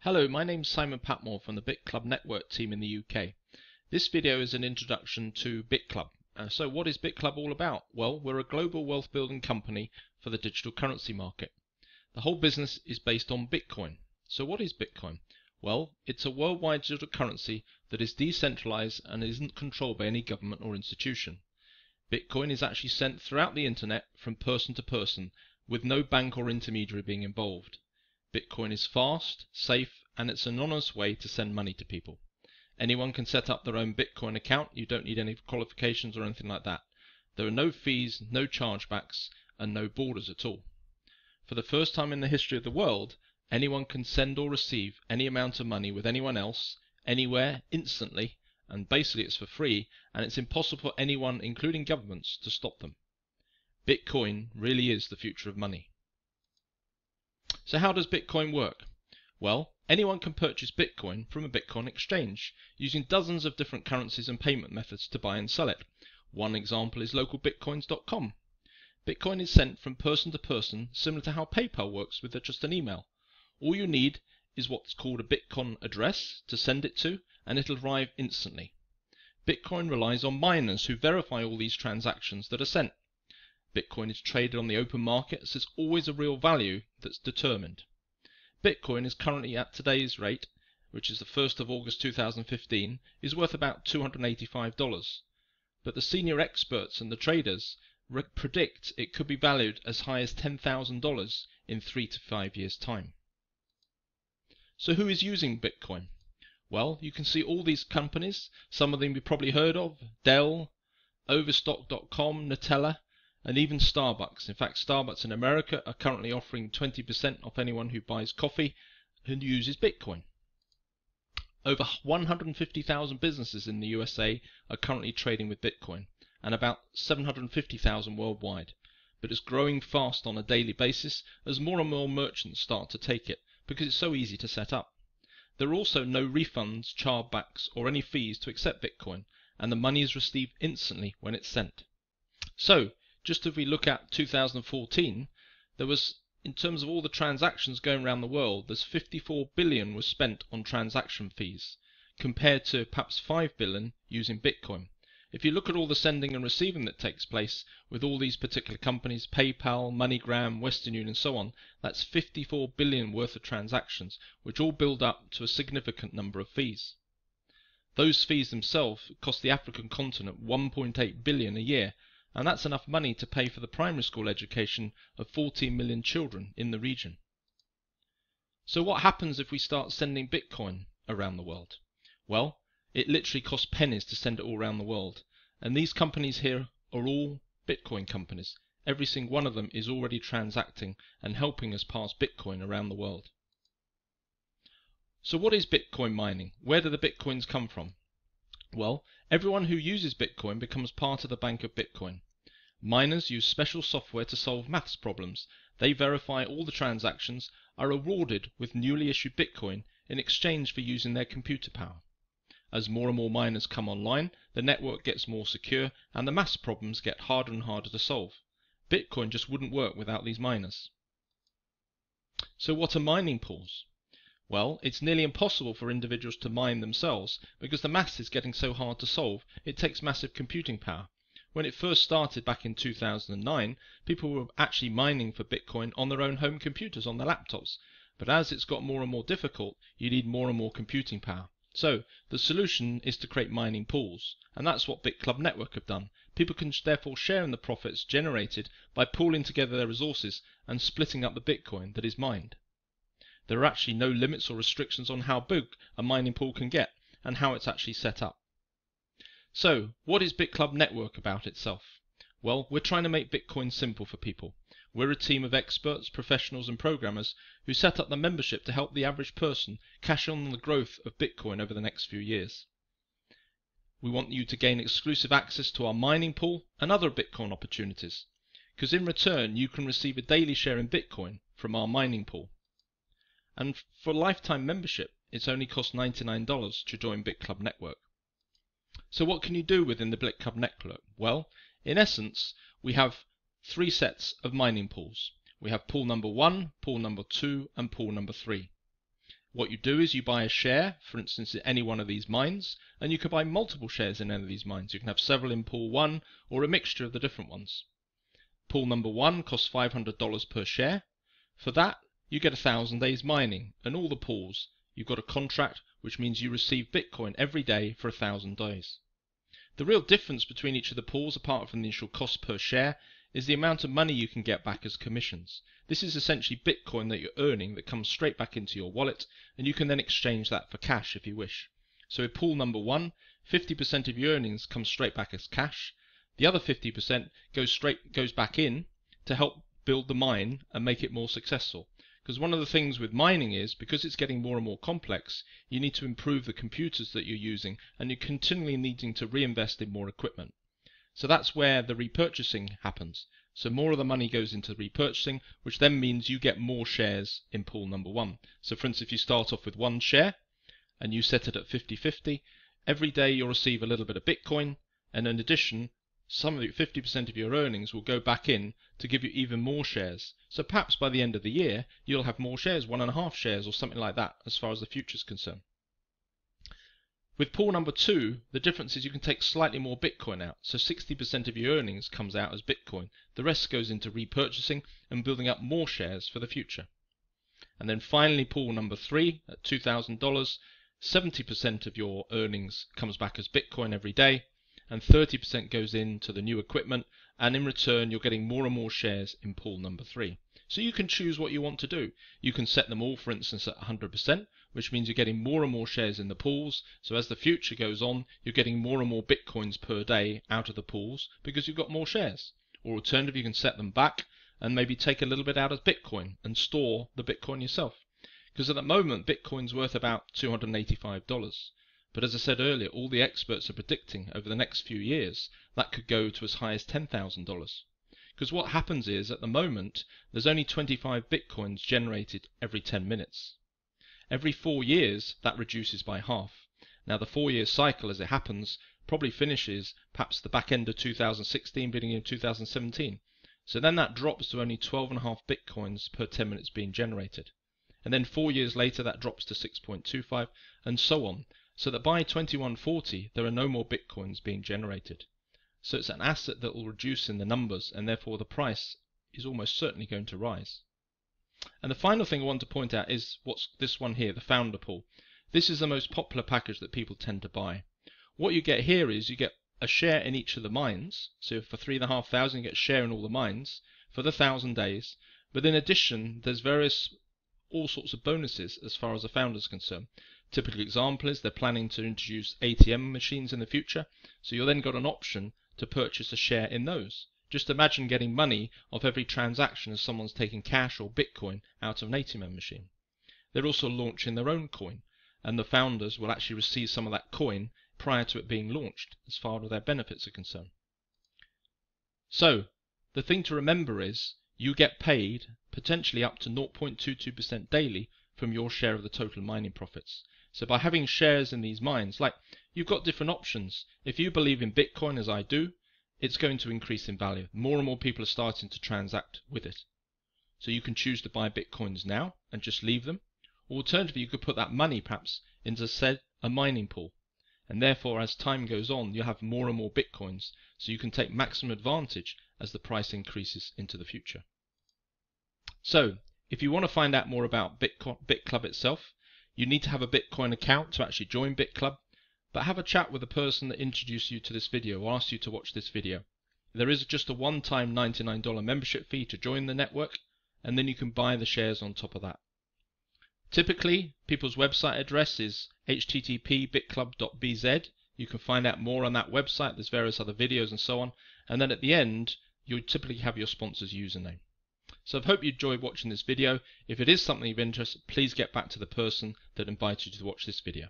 Hello, my name's Simon Patmore from the BitClub network team in the UK. This video is an introduction to BitClub. So what is BitClub all about? Well, we're a global wealth building company for the digital currency market. The whole business is based on Bitcoin. So what is Bitcoin? Well, it's a worldwide digital currency that is decentralized and isn't controlled by any government or institution. Bitcoin is actually sent throughout the internet from person to person with no bank or intermediary being involved. Bitcoin is fast, safe, and it's an anonymous way to send money to people. Anyone can set up their own Bitcoin account. You don't need any qualifications or anything like that. There are no fees, no chargebacks, and no borders at all. For the first time in the history of the world, anyone can send or receive any amount of money with anyone else, anywhere, instantly, and basically it's for free, and it's impossible for anyone, including governments, to stop them. Bitcoin really is the future of money. So how does Bitcoin work? Well, anyone can purchase Bitcoin from a Bitcoin exchange using dozens of different currencies and payment methods to buy and sell it. One example is localbitcoins.com. Bitcoin is sent from person to person, similar to how PayPal works with just an email. All you need is what's called a Bitcoin address to send it to, and it'll arrive instantly. Bitcoin relies on miners who verify all these transactions that are sent. Bitcoin is traded on the open market, so it's always a real value that's determined. Bitcoin is currently at today's rate, which is the 1st of August 2015, is worth about $285. But the senior experts and the traders predict it could be valued as high as $10,000 in 3 to 5 years' time. So who is using Bitcoin? Well, you can see all these companies, some of them you've probably heard of: Dell, Overstock.com, Nutella, and even Starbucks. In fact, Starbucks in America are currently offering 20% off anyone who buys coffee who uses Bitcoin. Over 150,000 businesses in the USA are currently trading with Bitcoin, and about 750,000 worldwide. But it's growing fast on a daily basis as more and more merchants start to take it because it's so easy to set up. There are also no refunds, chargebacks, or any fees to accept Bitcoin, and the money is received instantly when it's sent. So, just if we look at 2014, there was, in terms of all the transactions going around the world, there's 54 billion was spent on transaction fees, compared to perhaps 5 billion using Bitcoin. If you look at all the sending and receiving that takes place with all these particular companies, PayPal, MoneyGram, Western Union and so on, that's 54 billion worth of transactions, which all build up to a significant number of fees. Those fees themselves cost the African continent 1.8 billion a year, and that's enough money to pay for the primary school education of 14 million children in the region. So what happens if we start sending Bitcoin around the world? Well, it literally costs pennies to send it all around the world, and these companies here are all Bitcoin companies. Every single one of them is already transacting and helping us pass Bitcoin around the world. So what is Bitcoin mining? Where do the Bitcoins come from? Well, everyone who uses Bitcoin becomes part of the bank of Bitcoin. Miners use special software to solve maths problems. They verify all the transactions, are rewarded with newly issued Bitcoin in exchange for using their computer power. As more and more miners come online, the network gets more secure and the maths problems get harder and harder to solve. Bitcoin just wouldn't work without these miners. So what are mining pools? Well, it's nearly impossible for individuals to mine themselves because the maths is getting so hard to solve. It takes massive computing power. When it first started back in 2009, people were actually mining for Bitcoin on their own home computers, on their laptops. But as it's got more and more difficult, you need more and more computing power. So the solution is to create mining pools, and that's what BitClub Network have done. People can therefore share in the profits generated by pooling together their resources and splitting up the Bitcoin that is mined. There are actually no limits or restrictions on how big a mining pool can get and how it's actually set up. So, what is BitClub Network about itself? Well, we're trying to make Bitcoin simple for people. We're a team of experts, professionals and programmers who set up the membership to help the average person cash in on the growth of Bitcoin over the next few years. We want you to gain exclusive access to our mining pool and other Bitcoin opportunities, because in return you can receive a daily share in Bitcoin from our mining pool. And for lifetime membership, it's only cost $99 to join BitClub Network. So what can you do within the BitClub Network? Well, in essence, we have 3 sets of mining pools. We have pool number 1, pool number 2, and pool number 3. What you do is you buy a share, for instance, in any one of these mines, and you can buy multiple shares in any of these mines. You can have several in pool 1 or a mixture of the different ones. Pool number 1 costs $500 per share. For that, you get 1,000 days mining, and all the pools. You've got a contract, which means you receive Bitcoin every day for 1,000 days. The real difference between each of the pools, apart from the initial cost per share, is the amount of money you can get back as commissions. This is essentially Bitcoin that you're earning that comes straight back into your wallet, and you can then exchange that for cash if you wish. So in pool number 1, 50% of your earnings come straight back as cash. The other 50% goes back in to help build the mine and make it more successful. Because one of the things with mining is, because it's getting more and more complex, you need to improve the computers that you're using, and you're continually needing to reinvest in more equipment. So that's where the repurchasing happens. So more of the money goes into repurchasing, which then means you get more shares in pool number 1. So for instance, if you start off with 1 share and you set it at 50-50, every day you'll receive a little bit of Bitcoin, and in addition, some of the 50% of your earnings will go back in to give you even more shares. So perhaps by the end of the year, you'll have more shares, 1.5 shares or something like that, as far as the future is concerned. With pool number 2, the difference is you can take slightly more Bitcoin out. So 60% of your earnings comes out as Bitcoin. The rest goes into repurchasing and building up more shares for the future. And then finally, pool number 3 at $2,000, 70% of your earnings comes back as Bitcoin every day, and 30% goes into the new equipment, and in return you're getting more and more shares in pool number 3. So you can choose what you want to do. You can set them all, for instance, at 100%, which means you're getting more and more shares in the pools. So as the future goes on, you're getting more and more Bitcoins per day out of the pools because you've got more shares. Or alternatively, you can set them back and maybe take a little bit out as Bitcoin and store the Bitcoin yourself. Because at the moment, Bitcoin's worth about $285. But as I said earlier, all the experts are predicting over the next few years that could go to as high as $10,000. Because what happens is, at the moment, there's only 25 Bitcoins generated every 10 minutes. Every 4 years, that reduces by half. Now the 4-year cycle, as it happens, probably finishes perhaps the back end of 2016, beginning of 2017. So then that drops to only 12.5 Bitcoins per 10 minutes being generated. And then 4 years later, that drops to 6.25, and so on. So that by 2140, there are no more Bitcoins being generated. So it's an asset that will reduce in the numbers, and therefore the price is almost certainly going to rise. And the final thing I want to point out is what's this one here, the founder pool. This is the most popular package that people tend to buy. What you get here is you get a share in each of the mines. So for 3,500 you get a share in all the mines for the 1,000 days. But in addition, there's all sorts of bonuses as far as the founder is concerned. Typical example is they're planning to introduce ATM machines in the future. So you'll then got an option to purchase a share in those. Just imagine getting money off every transaction as someone's taking cash or Bitcoin out of an ATM machine. They're also launching their own coin, and the founders will actually receive some of that coin prior to it being launched as far as their benefits are concerned. So the thing to remember is you get paid potentially up to 0.22% daily from your share of the total mining profits. So by having shares in these mines, like you've got different options. If you believe in Bitcoin as I do, it's going to increase in value. More and more people are starting to transact with it. So you can choose to buy Bitcoins now and just leave them. Or alternatively, you could put that money perhaps into, say, a mining pool. And therefore, as time goes on, you'll have more and more Bitcoins, so you can take maximum advantage as the price increases into the future. So, if you want to find out more about BitClub itself, you need to have a Bitcoin account to actually join BitClub, but have a chat with the person that introduced you to this video or asked you to watch this video. There is just a one-time $99 membership fee to join the network, and then you can buy the shares on top of that. Typically, people's website address is http://bitclub.bz. You can find out more on that website. There's various other videos and so on. And then at the end, you'll typically have your sponsor's username. So I hope you enjoyed watching this video. If it is something of interest, please get back to the person that invited you to watch this video.